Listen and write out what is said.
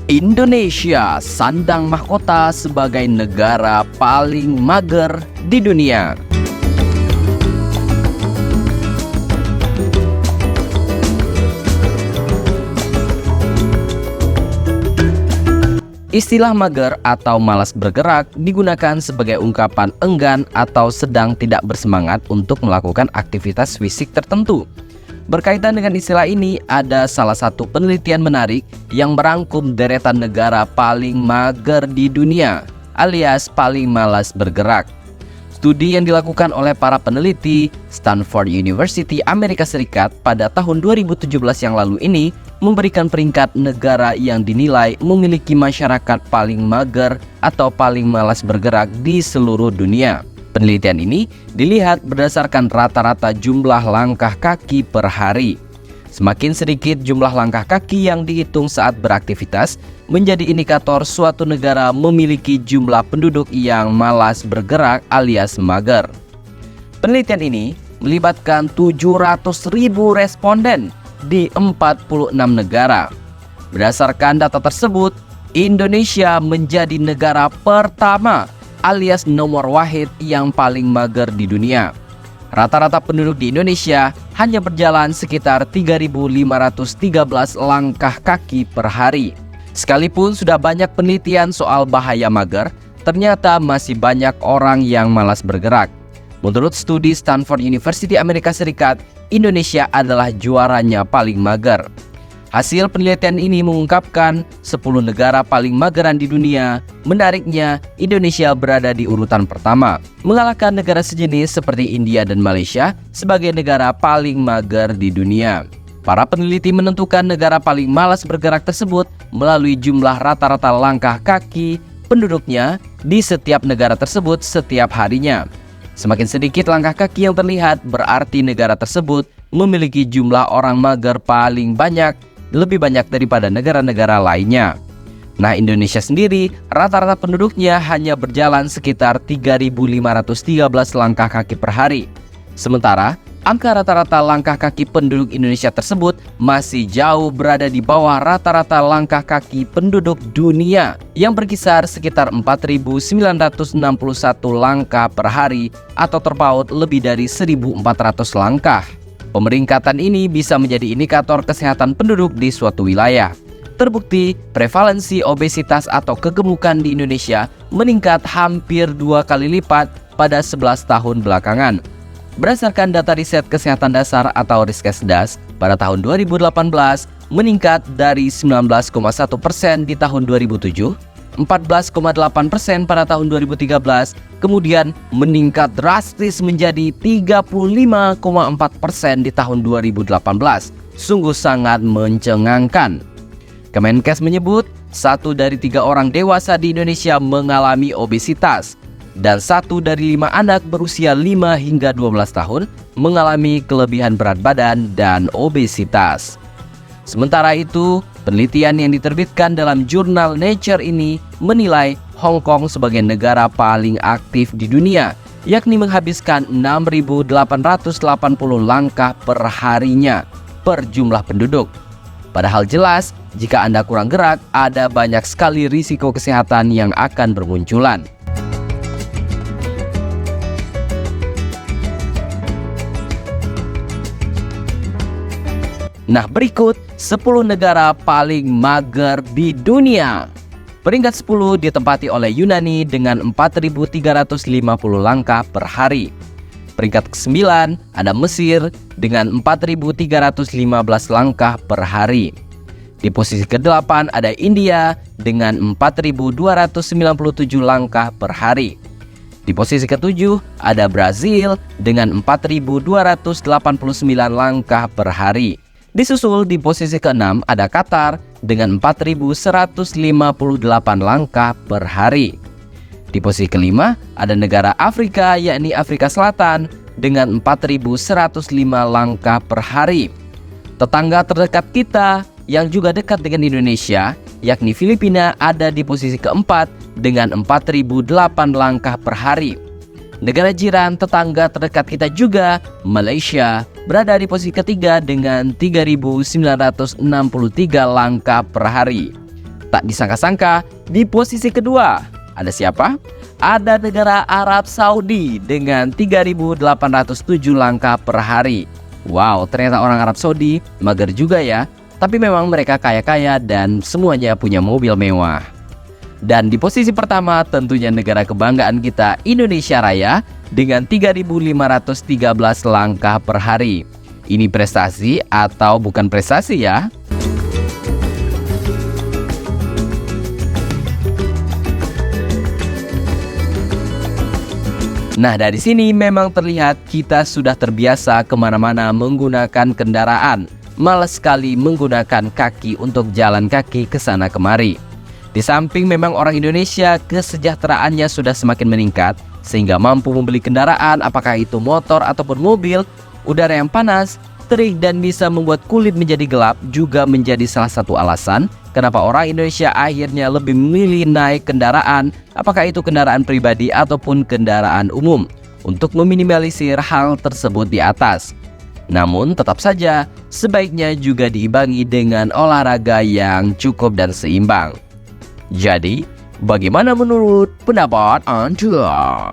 Indonesia sandang mahkota sebagai negara paling mager di dunia. Istilah mager atau malas bergerak digunakan sebagai ungkapan enggan atau sedang tidak bersemangat untuk melakukan aktivitas fisik tertentu. Berkaitan dengan istilah ini, ada salah satu penelitian menarik yang merangkum deretan negara paling mager di dunia, alias paling malas bergerak. Studi yang dilakukan oleh para peneliti Stanford University Amerika Serikat pada tahun 2017 yang lalu ini memberikan peringkat negara yang dinilai memiliki masyarakat paling mager atau paling malas bergerak di seluruh dunia. Penelitian ini dilihat berdasarkan rata-rata jumlah langkah kaki per hari. Semakin sedikit jumlah langkah kaki yang dihitung saat beraktivitas menjadi indikator suatu negara memiliki jumlah penduduk yang malas bergerak alias mager. Penelitian ini melibatkan 700.000 responden di 46 negara. Berdasarkan data tersebut, Indonesia menjadi negara pertama alias nomor wahid yang paling mager di dunia. Rata-rata penduduk di Indonesia hanya berjalan sekitar 3.513 langkah kaki per hari. Sekalipun sudah banyak penelitian soal bahaya mager, ternyata masih banyak orang yang malas bergerak. Menurut studi Stanford University Amerika Serikat, Indonesia adalah juaranya paling mager. Hasil penelitian ini mengungkapkan 10 negara paling mageran di dunia. Menariknya, Indonesia berada di urutan pertama, mengalahkan negara sejenis seperti India dan Malaysia sebagai negara paling mager di dunia. Para peneliti menentukan negara paling malas bergerak tersebut melalui jumlah rata-rata langkah kaki penduduknya di setiap negara tersebut setiap harinya. Semakin sedikit langkah kaki yang terlihat, berarti negara tersebut memiliki jumlah orang mager paling banyak, lebih banyak daripada negara-negara lainnya. Nah, Indonesia sendiri rata-rata penduduknya hanya berjalan sekitar 3.513 langkah kaki per hari. Sementara, angka rata-rata langkah kaki penduduk Indonesia tersebut masih jauh berada di bawah rata-rata langkah kaki penduduk dunia yang berkisar sekitar 4.961 langkah per hari atau terpaut lebih dari 1.400 langkah. Pemeringkatan ini bisa menjadi indikator kesehatan penduduk di suatu wilayah. Terbukti, prevalensi obesitas atau kegemukan di Indonesia meningkat hampir 2 kali lipat pada 11 tahun belakangan. Berdasarkan data riset kesehatan dasar atau Riskesdas, pada tahun 2018 meningkat dari 19,1% di tahun 2007, 14,8% pada tahun 2013, kemudian meningkat drastis menjadi 35,4% di tahun 2018. Sungguh sangat mencengangkan. Kemenkes menyebut 1 dari 3 orang dewasa di Indonesia mengalami obesitas dan 1 dari 5 anak berusia 5 hingga 12 tahun mengalami kelebihan berat badan dan obesitas. Sementara itu, penelitian yang diterbitkan dalam jurnal Nature ini menilai Hong Kong sebagai negara paling aktif di dunia, yakni menghabiskan 6.880 langkah per harinya per jumlah penduduk. Padahal jelas, jika Anda kurang gerak, ada banyak sekali risiko kesehatan yang akan bermunculan. Nah, berikut 10 negara paling mager di dunia. Peringkat 10 ditempati oleh Yunani dengan 4.350 langkah per hari. Peringkat ke-9 ada Mesir dengan 4.315 langkah per hari. Di posisi ke-8 ada India dengan 4.297 langkah per hari. Di posisi ke-7 ada Brazil dengan 4.289 langkah per hari. Disusul di posisi ke-6 ada Qatar dengan 4.158 langkah per hari. Di posisi ke-5 ada negara Afrika yakni Afrika Selatan dengan 4.105 langkah per hari. Tetangga terdekat kita yang juga dekat dengan Indonesia yakni Filipina ada di posisi ke-4 dengan 4.008 langkah per hari. Negara jiran tetangga terdekat kita juga, Malaysia, berada di posisi ketiga dengan 3.963 langkah per hari. tak disangka-sangka, di posisi kedua, ada siapa? Ada negara Arab Saudi dengan 3.807 langkah per hari. Wow, ternyata orang Arab Saudi mager juga ya. Tapi memang mereka kaya-kaya dan semuanya punya mobil mewah. Dan di posisi pertama tentunya negara kebanggaan kita, Indonesia Raya, dengan 3.513 langkah per hari. Ini prestasi atau bukan prestasi ya? Nah, dari sini memang terlihat kita sudah terbiasa kemana-mana menggunakan kendaraan. Malas sekali menggunakan kaki untuk jalan kaki ke sana kemari. Di samping memang orang Indonesia kesejahteraannya sudah semakin meningkat, sehingga mampu membeli kendaraan, apakah itu motor ataupun mobil, udara yang panas, terik dan bisa membuat kulit menjadi gelap juga menjadi salah satu alasan kenapa orang Indonesia akhirnya lebih memilih naik kendaraan, apakah itu kendaraan pribadi ataupun kendaraan umum, untuk meminimalisir hal tersebut di atas. Namun tetap saja sebaiknya juga diimbangi dengan olahraga yang cukup dan seimbang. Jadi, bagaimana menurut pendapat Anda?